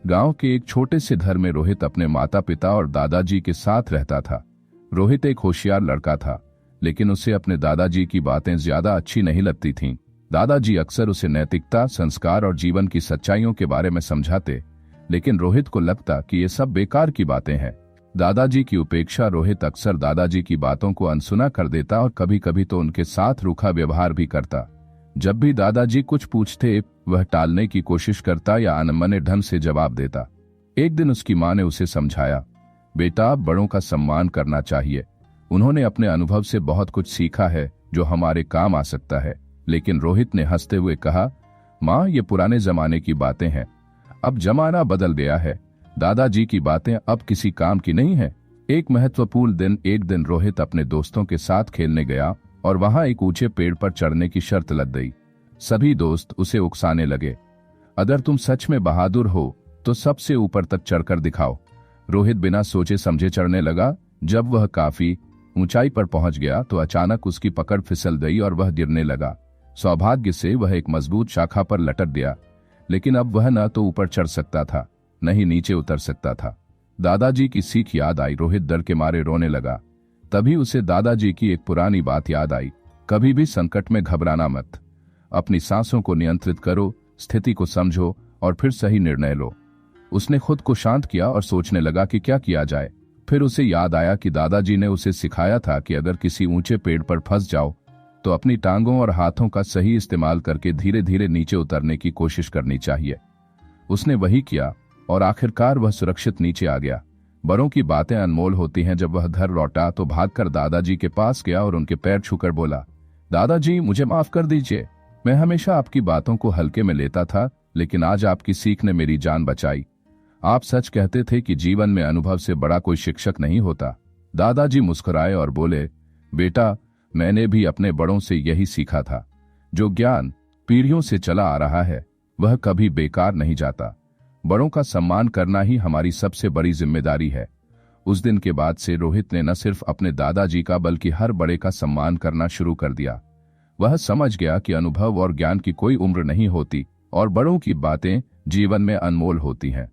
गांव के एक छोटे से घर में रोहित अपने माता पिता और दादाजी के साथ रहता था। रोहित एक होशियार लड़का था, लेकिन उसे अपने दादाजी की बातें ज्यादा अच्छी नहीं लगती थीं। दादाजी अक्सर उसे नैतिकता, संस्कार और जीवन की सच्चाइयों के बारे में समझाते, लेकिन रोहित को लगता कि ये सब बेकार की बातें हैं। दादाजी की उपेक्षा रोहित अक्सर दादाजी की बातों को अनसुना कर देता और कभी कभी तो उनके साथ रूखा व्यवहार भी करता। जब भी दादाजी कुछ पूछते, वह टालने की कोशिश करता या अनमने ढंग से जवाब देता। एक दिन उसकी मां ने उसे समझाया, बेटा, बड़ों का सम्मान करना चाहिए। उन्होंने अपने अनुभव से बहुत कुछ सीखा है जो हमारे काम आ सकता है। लेकिन रोहित ने हंसते हुए कहा, मां, ये पुराने जमाने की बातें हैं, अब जमाना बदल गया है। दादाजी की बातें अब किसी काम की नहीं है। एक दिन रोहित अपने दोस्तों के साथ खेलने गया और वहां एक ऊंचे पेड़ पर चढ़ने की शर्त लग गई। सभी दोस्त उसे उकसाने लगे, अगर तुम सच में बहादुर हो तो सबसे ऊपर तक चढ़कर दिखाओ। रोहित बिना सोचे समझे चढ़ने लगा। जब वह काफी ऊंचाई पर पहुंच गया तो अचानक उसकी पकड़ फिसल गई और वह गिरने लगा। सौभाग्य से वह एक मजबूत शाखा पर लटक गया, लेकिन अब वह न तो ऊपर चढ़ सकता था, न ही नीचे उतर सकता था। दादाजी की सीख याद आई। रोहित डर के मारे रोने लगा। तभी उसे दादाजी की एक पुरानी बात याद आई, कभी भी संकट में घबराना मत। अपनी सांसों को नियंत्रित करो, स्थिति को समझो और फिर सही निर्णय लो। उसने खुद को शांत किया और सोचने लगा कि क्या किया जाए। फिर उसे याद आया कि दादाजी ने उसे सिखाया था कि अगर किसी ऊंचे पेड़ पर फंस जाओ तो अपनी टांगों और हाथों का सही इस्तेमाल करके धीरे धीरे नीचे उतरने की कोशिश करनी चाहिए। उसने वही किया और आखिरकार वह सुरक्षित नीचे आ गया। बड़ों की बातें अनमोल होती हैं। जब वह घर लौटा तो भागकर दादाजी के पास गया और उनके पैर छूकर बोला, दादाजी, मुझे माफ कर दीजिए। मैं हमेशा आपकी बातों को हल्के में लेता था, लेकिन आज आपकी सीख ने मेरी जान बचाई। आप सच कहते थे कि जीवन में अनुभव से बड़ा कोई शिक्षक नहीं होता। दादाजी मुस्कुराए और बोले, बेटा, मैंने भी अपने बड़ों से यही सीखा था। जो ज्ञान पीढ़ियों से चला आ रहा है वह कभी बेकार नहीं जाता। बड़ों का सम्मान करना ही हमारी सबसे बड़ी जिम्मेदारी है। उस दिन के बाद से रोहित ने न सिर्फ अपने दादाजी का बल्कि हर बड़े का सम्मान करना शुरू कर दिया। वह समझ गया कि अनुभव और ज्ञान की कोई उम्र नहीं होती और बड़ों की बातें जीवन में अनमोल होती हैं।